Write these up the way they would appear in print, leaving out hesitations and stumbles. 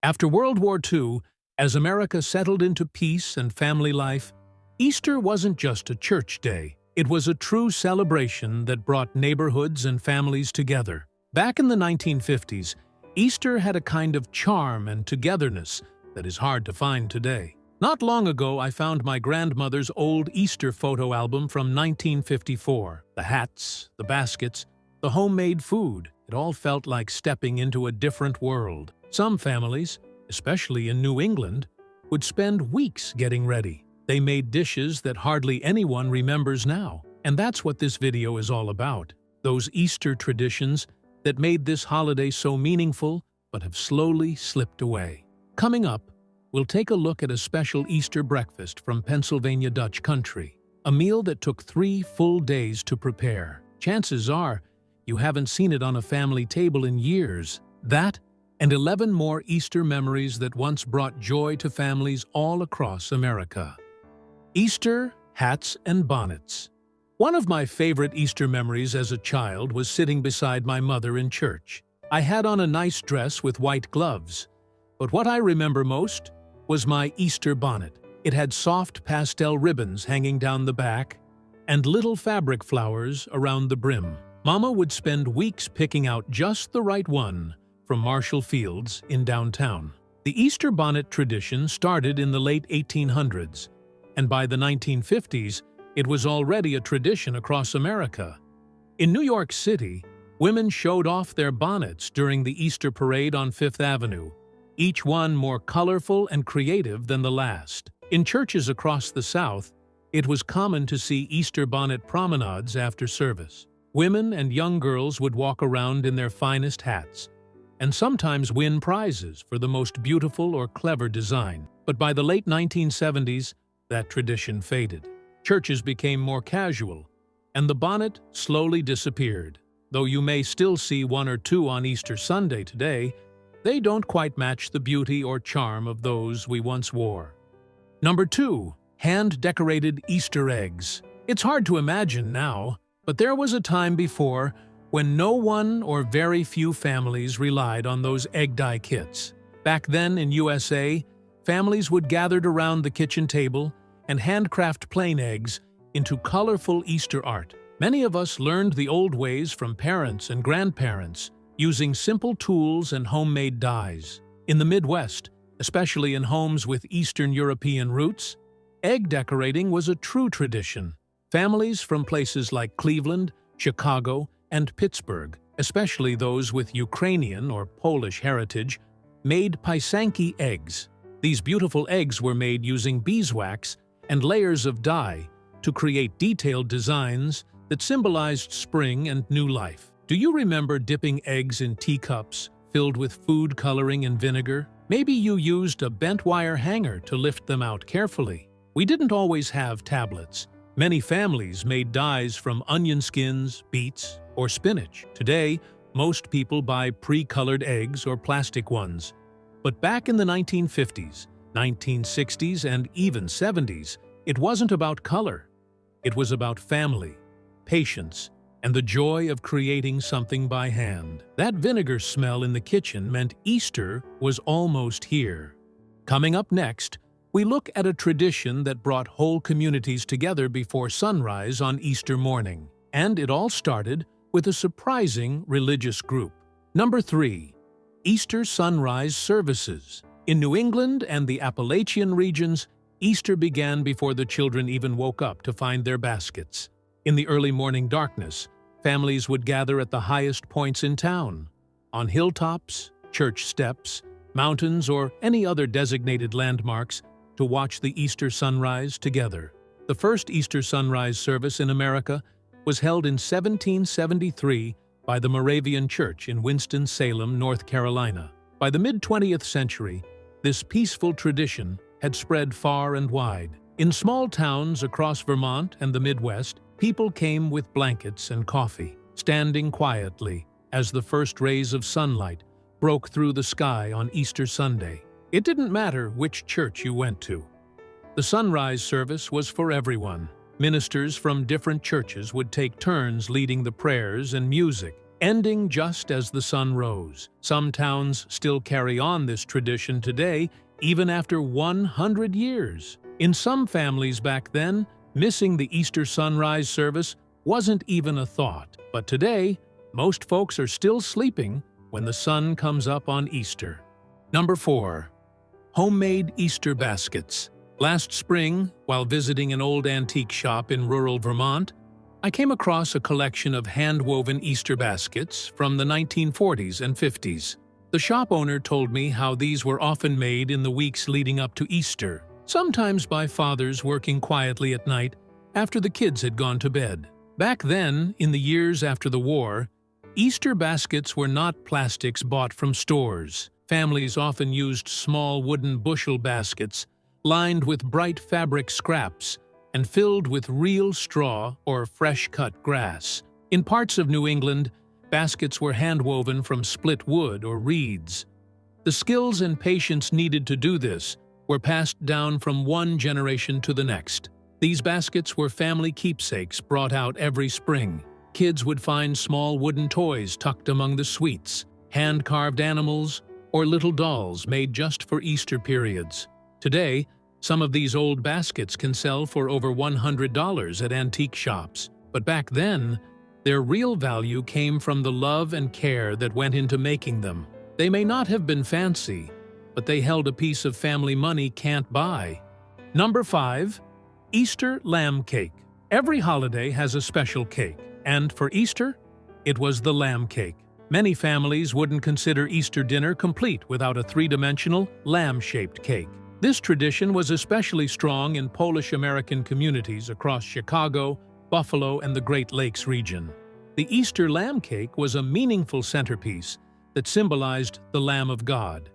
After World War II, as America settled into peace and family life, Easter wasn't just a church day. It was a true celebration that brought neighborhoods and families together. Back in the 1950s, Easter had a kind of charm and togetherness that is hard to find today. Not long ago, I found my grandmother's old Easter photo album from 1954. The hats, the baskets, the homemade food, it all felt like stepping into a different world. Some families, especially in New England, would spend weeks getting ready. They made dishes that hardly anyone remembers now. And that's what this video is all about. Those Easter traditions that made this holiday so meaningful but have slowly slipped away. Coming up, we'll take a look at a special Easter breakfast from Pennsylvania Dutch country, a meal that took 3 full days to prepare. Chances are you haven't seen it on a family table in years. That and 11 more Easter memories that once brought joy to families all across America. Easter, hats, and bonnets. One of my favorite Easter memories as a child was sitting beside my mother in church. I had on a nice dress with white gloves, but what I remember most was my Easter bonnet. It had soft pastel ribbons hanging down the back and little fabric flowers around the brim. Mama would spend weeks picking out just the right one from Marshall Fields in downtown. The Easter bonnet tradition started in the late 1800s, and by the 1950s, it was already a tradition across America. In New York City, women showed off their bonnets during the Easter parade on Fifth Avenue, each one more colorful and creative than the last. In churches across the South, it was common to see Easter bonnet promenades after service. Women and young girls would walk around in their finest hats, and sometimes win prizes for the most beautiful or clever design. But by the late 1970s, that tradition faded. Churches became more casual, and the bonnet slowly disappeared. Though you may still see 1 or 2 on Easter Sunday today, they don't quite match the beauty or charm of those we once wore. Number 2. Hand-decorated Easter eggs. It's hard to imagine now, but there was a time before when no one or very few families relied on those egg dye kits. Back then in USA, families would gather around the kitchen table and handcraft plain eggs into colorful Easter art. Many of us learned the old ways from parents and grandparents, using simple tools and homemade dyes. In the Midwest, especially in homes with Eastern European roots, egg decorating was a true tradition. Families from places like Cleveland, Chicago, and Pittsburgh, especially those with Ukrainian or Polish heritage, made pisanki eggs. These beautiful eggs were made using beeswax and layers of dye to create detailed designs that symbolized spring and new life. Do you remember dipping eggs in teacups filled with food coloring and vinegar? Maybe you used a bent wire hanger to lift them out carefully. We didn't always have tablets. Many families made dyes from onion skins, beets, or spinach. Today, most people buy pre-colored eggs or plastic ones. But back in the 1950s, 1960s, and even 70s, it wasn't about color. It was about family, patience, and the joy of creating something by hand. That vinegar smell in the kitchen meant Easter was almost here. Coming up next, we look at a tradition that brought whole communities together before sunrise on Easter morning. And it all started with a surprising religious group. Number 3. Easter sunrise services. In New England and the Appalachian regions, Easter began before the children even woke up to find their baskets. In the early morning darkness, families would gather at the highest points in town, on hilltops, church steps, mountains, or any other designated landmarks, to watch the Easter sunrise together. The first Easter sunrise service in America was held in 1773 by the Moravian Church in Winston-Salem, North Carolina. By the mid-20th century, this peaceful tradition had spread far and wide. In small towns across Vermont and the Midwest, people came with blankets and coffee, standing quietly as the first rays of sunlight broke through the sky on Easter Sunday. It didn't matter which church you went to. The sunrise service was for everyone. Ministers from different churches would take turns leading the prayers and music, ending just as the sun rose. Some towns still carry on this tradition today, even after 100 years. In some families back then, missing the Easter sunrise service wasn't even a thought. But today, most folks are still sleeping when the sun comes up on Easter. Number 4. Homemade Easter baskets. Last spring, while visiting an old antique shop in rural Vermont, I came across a collection of hand-woven Easter baskets from the 1940s and 50s. The shop owner told me how these were often made in the weeks leading up to Easter, sometimes by fathers working quietly at night after the kids had gone to bed. Back then, in the years after the war, Easter baskets were not plastics bought from stores. Families often used small wooden bushel baskets lined with bright fabric scraps and filled with real straw or fresh-cut grass. In parts of New England, baskets were hand-woven from split wood or reeds. The skills and patience needed to do this were passed down from one generation to the next. These baskets were family keepsakes brought out every spring. Kids would find small wooden toys tucked among the sweets, hand-carved animals, or little dolls made just for Easter periods. Today, some of these old baskets can sell for over $100 at antique shops. But back then, their real value came from the love and care that went into making them. They may not have been fancy, but they held a piece of family money can't buy. Number 5. Easter lamb cake. Every holiday has a special cake, and for Easter, it was the lamb cake. Many families wouldn't consider Easter dinner complete without a three-dimensional, lamb-shaped cake. This tradition was especially strong in Polish-American communities across Chicago, Buffalo, and the Great Lakes region. The Easter lamb cake was a meaningful centerpiece that symbolized the Lamb of God,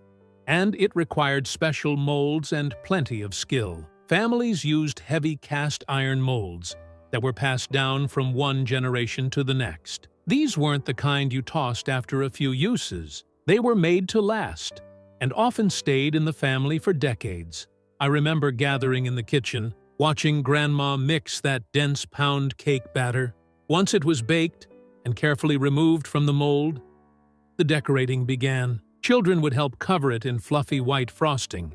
and it required special molds and plenty of skill. Families used heavy cast iron molds that were passed down from one generation to the next. These weren't the kind you tossed after a few uses. They were made to last, and often stayed in the family for decades. I remember gathering in the kitchen, watching Grandma mix that dense pound cake batter. Once it was baked and carefully removed from the mold, the decorating began. Children would help cover it in fluffy white frosting,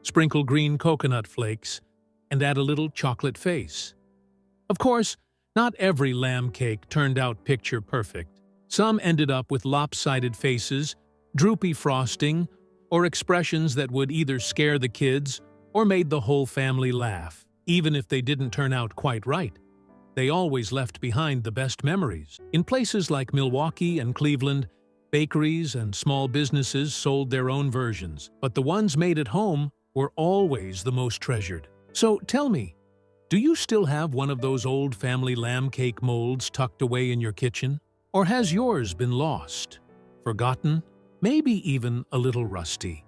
sprinkle green coconut flakes, and add a little chocolate face. Of course, not every lamb cake turned out picture perfect. Some ended up with lopsided faces, droopy frosting, or expressions that would either scare the kids or made the whole family laugh. Even if they didn't turn out quite right, they always left behind the best memories. In places like Milwaukee and Cleveland, bakeries and small businesses sold their own versions, but the ones made at home were always the most treasured. So tell me, do you still have one of those old family lamb cake molds tucked away in your kitchen? Or has yours been lost, forgotten, maybe even a little rusty?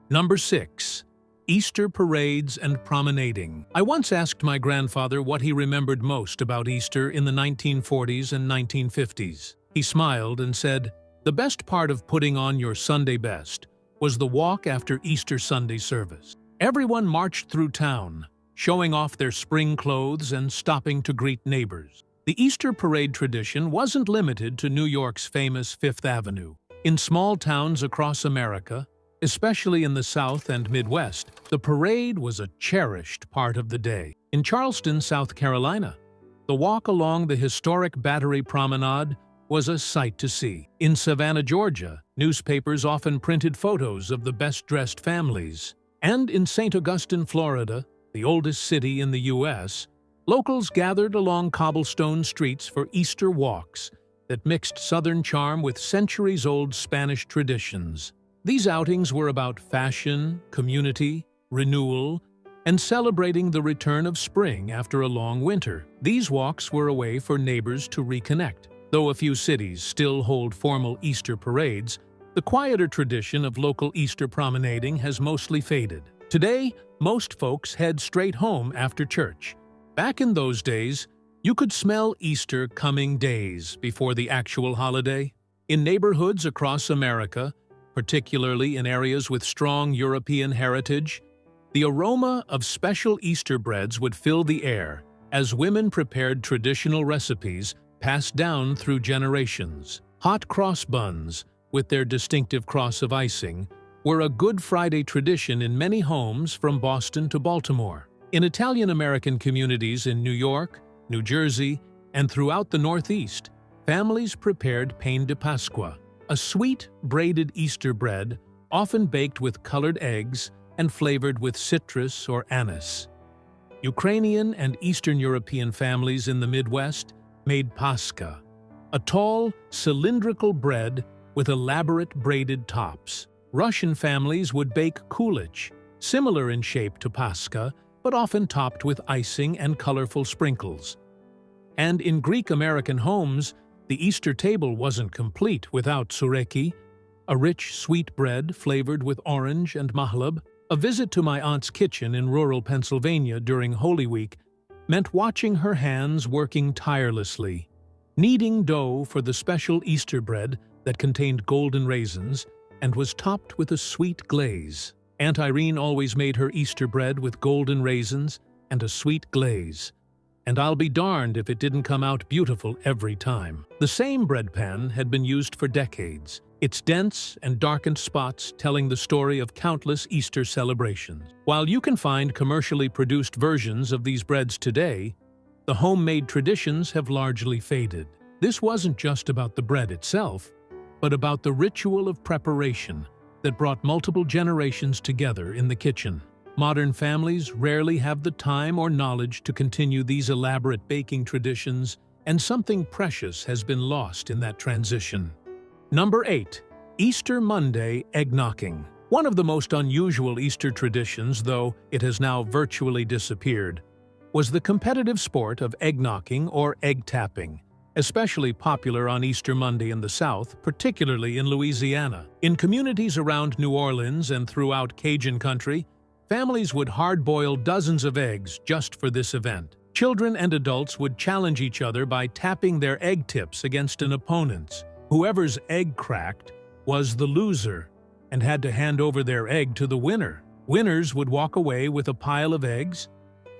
Number 6. Easter parades and promenading. I once asked my grandfather what he remembered most about Easter in the 1940s and 1950s. He smiled and said, "The best part of putting on your Sunday best was the walk after Easter Sunday service. Everyone marched through town, showing off their spring clothes and stopping to greet neighbors." The Easter parade tradition wasn't limited to New York's famous Fifth Avenue. In small towns across America, especially in the South and Midwest, the parade was a cherished part of the day. In Charleston, South Carolina, the walk along the historic Battery Promenade was a sight to see. In Savannah, Georgia, newspapers often printed photos of the best-dressed families. And in St. Augustine, Florida, the oldest city in the U.S., locals gathered along cobblestone streets for Easter walks that mixed Southern charm with centuries-old Spanish traditions. These outings were about fashion, community, renewal, and celebrating the return of spring after a long winter. These walks were a way for neighbors to reconnect. Though a few cities still hold formal Easter parades, the quieter tradition of local Easter promenading has mostly faded. Today, most folks head straight home after church. Back in those days, you could smell Easter coming days before the actual holiday. In neighborhoods across America, particularly in areas with strong European heritage, the aroma of special Easter breads would fill the air as women prepared traditional recipes passed down through generations. Hot cross buns, with their distinctive cross of icing, were a Good Friday tradition in many homes from Boston to Baltimore. In Italian-American communities in New York, New Jersey, and throughout the Northeast, families prepared pain de Pasqua, a sweet, braided Easter bread often baked with colored eggs and flavored with citrus or anise. Ukrainian and Eastern European families in the Midwest made pascha, a tall, cylindrical bread with elaborate braided tops. Russian families would bake kulich, similar in shape to pascha, but often topped with icing and colorful sprinkles. And in Greek-American homes, the Easter table wasn't complete without tsoureki, a rich sweet bread flavored with orange and mahlab. A visit to my aunt's kitchen in rural Pennsylvania during Holy Week meant watching her hands working tirelessly, kneading dough for the special Easter bread that contained golden raisins and was topped with a sweet glaze. Aunt Irene always made her Easter bread with golden raisins and a sweet glaze, and I'll be darned if it didn't come out beautiful every time. The same bread pan had been used for decades, its dense and darkened spots telling the story of countless Easter celebrations. While you can find commercially produced versions of these breads today, the homemade traditions have largely faded. This wasn't just about the bread itself, but about the ritual of preparation that brought multiple generations together in the kitchen. Modern families rarely have the time or knowledge to continue these elaborate baking traditions, and something precious has been lost in that transition. Number 8. Easter Monday Egg Knocking. One of the most unusual Easter traditions, though it has now virtually disappeared, was the competitive sport of egg knocking or egg tapping, especially popular on Easter Monday in the South, particularly in Louisiana. In communities around New Orleans and throughout Cajun country, families would hard-boil dozens of eggs just for this event. Children and adults would challenge each other by tapping their egg tips against an opponent's. Whoever's egg cracked was the loser and had to hand over their egg to the winner. Winners would walk away with a pile of eggs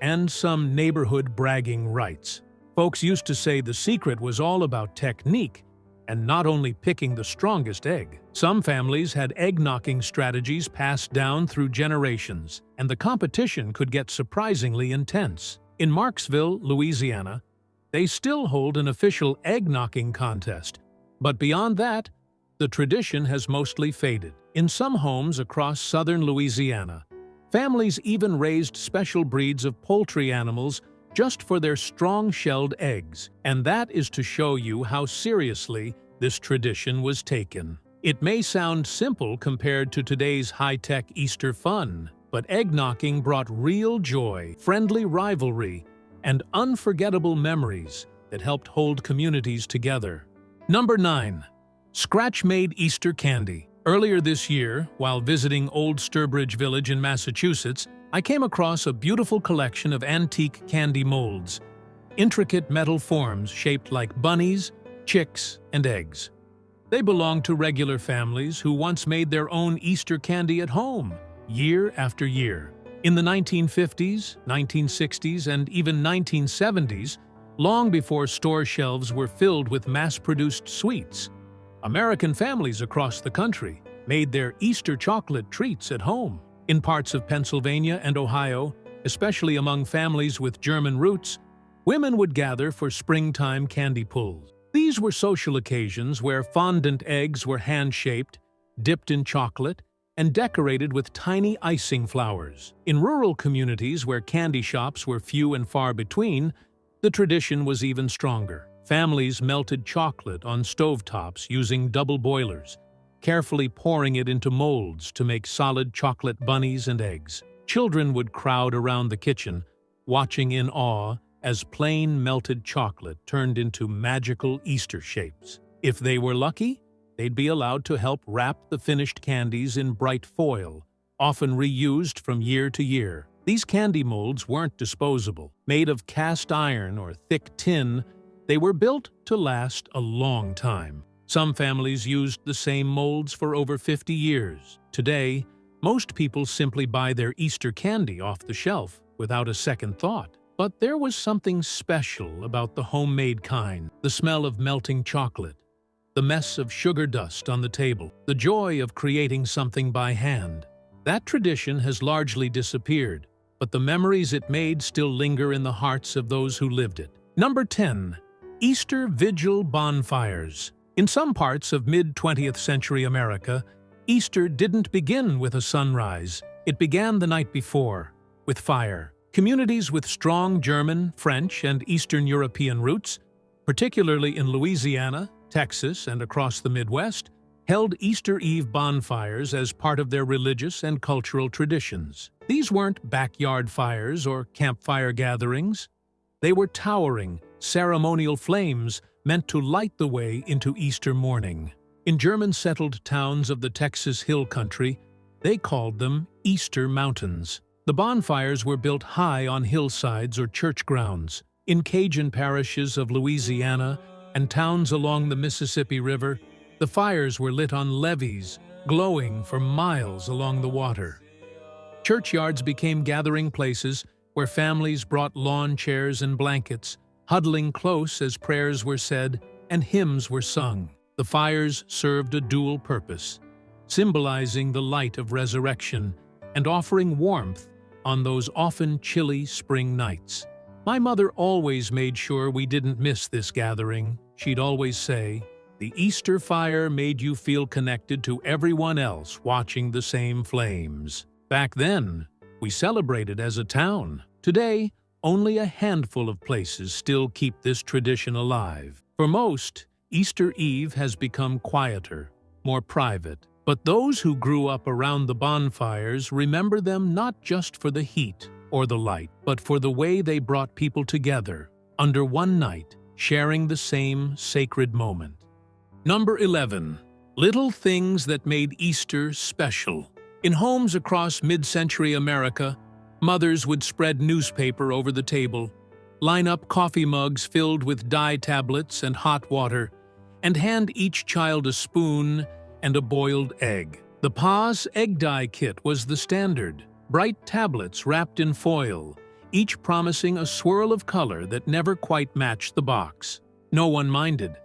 and some neighborhood bragging rights. Folks used to say the secret was all about technique and not only picking the strongest egg. Some families had egg-knocking strategies passed down through generations, and the competition could get surprisingly intense. In Marksville, Louisiana, they still hold an official egg-knocking contest, but beyond that, the tradition has mostly faded. In some homes across southern Louisiana, families even raised special breeds of poultry animals just for their strong-shelled eggs, and that is to show you how seriously this tradition was taken. It may sound simple compared to today's high-tech Easter fun, but egg-knocking brought real joy, friendly rivalry, and unforgettable memories that helped hold communities together. Number 9. Scratch-made Easter candy. Earlier this year, while visiting Old Sturbridge Village in Massachusetts, I came across a beautiful collection of antique candy molds, intricate metal forms shaped like bunnies, chicks, and eggs. They belonged to regular families who once made their own Easter candy at home, year after year. In the 1950s, 1960s, and even 1970s, long before store shelves were filled with mass-produced sweets, American families across the country made their Easter chocolate treats at home. In parts of Pennsylvania and Ohio, especially among families with German roots, women would gather for springtime candy pulls. These were social occasions where fondant eggs were hand-shaped, dipped in chocolate, and decorated with tiny icing flowers. In rural communities where candy shops were few and far between, the tradition was even stronger. Families melted chocolate on stovetops using double boilers, carefully pouring it into molds to make solid chocolate bunnies and eggs. Children would crowd around the kitchen, watching in awe as plain melted chocolate turned into magical Easter shapes. If they were lucky, they'd be allowed to help wrap the finished candies in bright foil, often reused from year to year. These candy molds weren't disposable. Made of cast iron or thick tin, they were built to last a long time. Some families used the same molds for over 50 years. Today, most people simply buy their Easter candy off the shelf without a second thought. But there was something special about the homemade kind. The smell of melting chocolate, the mess of sugar dust on the table, the joy of creating something by hand. That tradition has largely disappeared, but the memories it made still linger in the hearts of those who lived it. Number 10. Easter Vigil Bonfires. In some parts of mid-20th century America, Easter didn't begin with a sunrise. It began the night before, with fire. Communities with strong German, French, and Eastern European roots, particularly in Louisiana, Texas, and across the Midwest, held Easter Eve bonfires as part of their religious and cultural traditions. These weren't backyard fires or campfire gatherings. They were towering, ceremonial flames meant to light the way into Easter morning. In German-settled towns of the Texas Hill Country, they called them Easter Mountains. The bonfires were built high on hillsides or church grounds. In Cajun parishes of Louisiana and towns along the Mississippi River, the fires were lit on levees, glowing for miles along the water. Churchyards became gathering places where families brought lawn chairs and blankets, huddling close as prayers were said and hymns were sung. The fires served a dual purpose, symbolizing the light of resurrection and offering warmth on those often chilly spring nights. My mother always made sure we didn't miss this gathering. She'd always say, "The Easter fire made you feel connected to everyone else watching the same flames." Back then, we celebrated as a town. Today, only a handful of places still keep this tradition alive. For most, Easter Eve has become quieter, more private. But those who grew up around the bonfires remember them not just for the heat or the light, but for the way they brought people together under one night, sharing the same sacred moment. Number 11. Little things that made Easter special. In homes across mid-century America, mothers would spread newspaper over the table, line up coffee mugs filled with dye tablets and hot water, and hand each child a spoon and a boiled egg. The Pa's egg dye kit was the standard, bright tablets wrapped in foil, each promising a swirl of color that never quite matched the box. No one minded.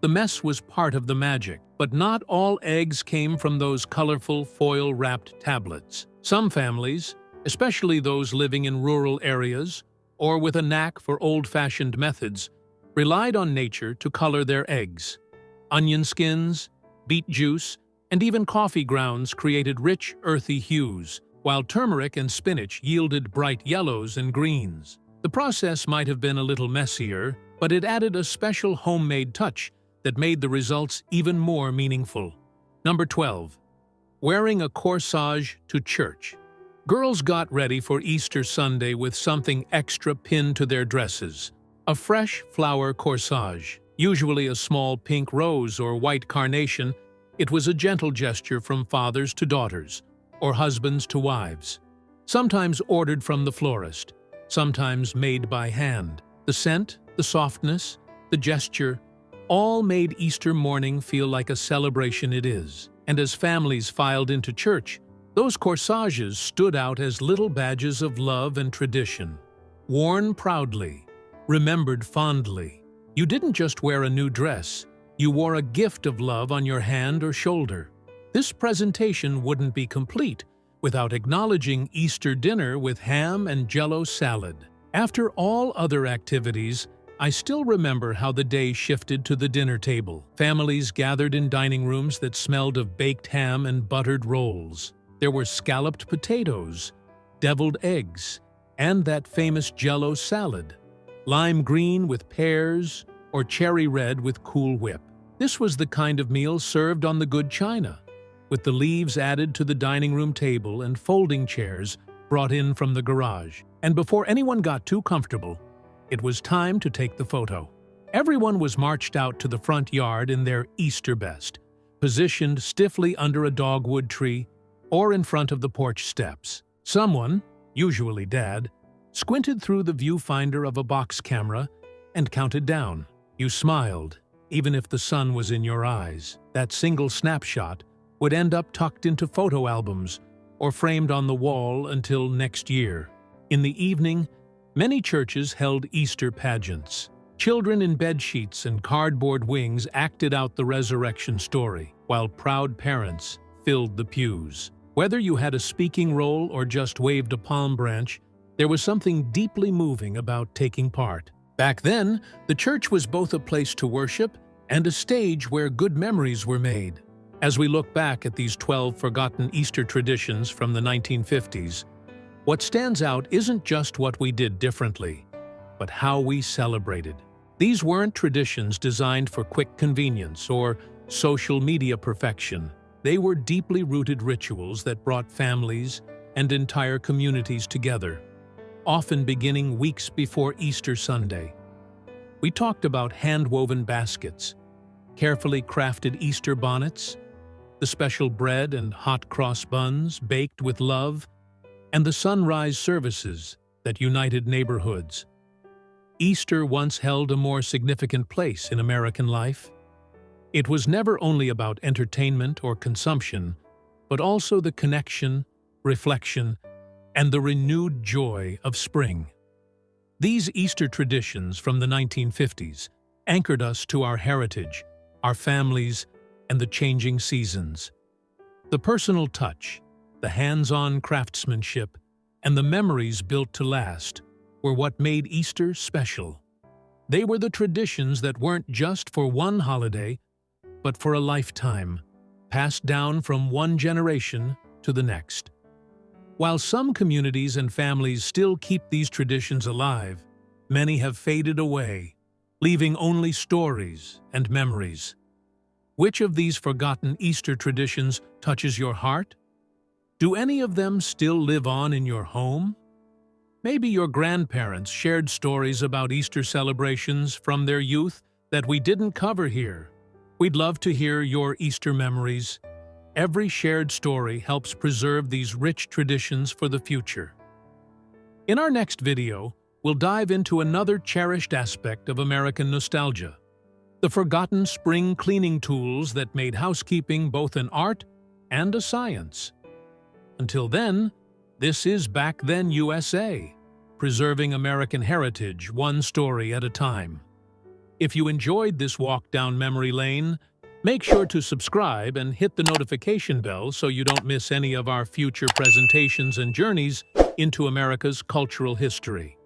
The mess was part of the magic, but not all eggs came from those colorful foil-wrapped tablets. Some families, especially those living in rural areas or with a knack for old-fashioned methods, relied on nature to color their eggs. Onion skins, beet juice, and even coffee grounds created rich, earthy hues, while turmeric and spinach yielded bright yellows and greens. The process might have been a little messier, but it added a special homemade touch that made the results even more meaningful. Number 12. Wearing a corsage to church. Girls got ready for Easter Sunday with something extra pinned to their dresses. A fresh flower corsage, usually a small pink rose or white carnation. It was a gentle gesture from fathers to daughters, or husbands to wives. Sometimes ordered from the florist, sometimes made by hand. The scent, the softness, the gesture, all made Easter morning feel like a celebration it is. And as families filed into church, those corsages stood out as little badges of love and tradition. Worn proudly, remembered fondly. You didn't just wear a new dress, you wore a gift of love on your hand or shoulder. This presentation wouldn't be complete without acknowledging Easter dinner with ham and Jello salad. After all other activities, I still remember how the day shifted to the dinner table. Families gathered in dining rooms that smelled of baked ham and buttered rolls. There were scalloped potatoes, deviled eggs, and that famous Jello salad, lime green with pears or cherry red with Cool Whip. This was the kind of meal served on the good china, with the leaves added to the dining room table and folding chairs brought in from the garage. And before anyone got too comfortable, it was time to take the photo. Everyone was marched out to the front yard in their Easter best, positioned stiffly under a dogwood tree or in front of the porch steps. Someone, usually Dad, squinted through the viewfinder of a box camera and counted down. You smiled, even if the sun was in your eyes. That single snapshot would end up tucked into photo albums or framed on the wall until next year. In the evening, many churches held Easter pageants. Children in bedsheets and cardboard wings acted out the resurrection story, while proud parents filled the pews. Whether you had a speaking role or just waved a palm branch, there was something deeply moving about taking part. Back then, the church was both a place to worship and a stage where good memories were made. As we look back at these 12 forgotten Easter traditions from the 1950s, what stands out isn't just what we did differently, but how we celebrated. These weren't traditions designed for quick convenience or social media perfection. They were deeply rooted rituals that brought families and entire communities together, often beginning weeks before Easter Sunday. We talked about hand-woven baskets, carefully crafted Easter bonnets, the special bread and hot cross buns baked with love, and the sunrise services that united neighborhoods. Easter once held a more significant place in American life. It was never only about entertainment or consumption, but also the connection, reflection, and the renewed joy of spring. These Easter traditions from the 1950s anchored us to our heritage, our families, and the changing seasons. The personal touch, the hands-on craftsmanship, and the memories built to last were what made Easter special. They were the traditions that weren't just for one holiday, but for a lifetime, passed down from one generation to the next. While some communities and families still keep these traditions alive, many have faded away, leaving only stories and memories. Which of these forgotten Easter traditions touches your heart? Do any of them still live on in your home? Maybe your grandparents shared stories about Easter celebrations from their youth that we didn't cover here. We'd love to hear your Easter memories. Every shared story helps preserve these rich traditions for the future. In our next video, we'll dive into another cherished aspect of American nostalgia: the forgotten spring cleaning tools that made housekeeping both an art and a science. Until then, this is Back Then USA, preserving American heritage one story at a time. If you enjoyed this walk down memory lane, make sure to subscribe and hit the notification bell so you don't miss any of our future presentations and journeys into America's cultural history.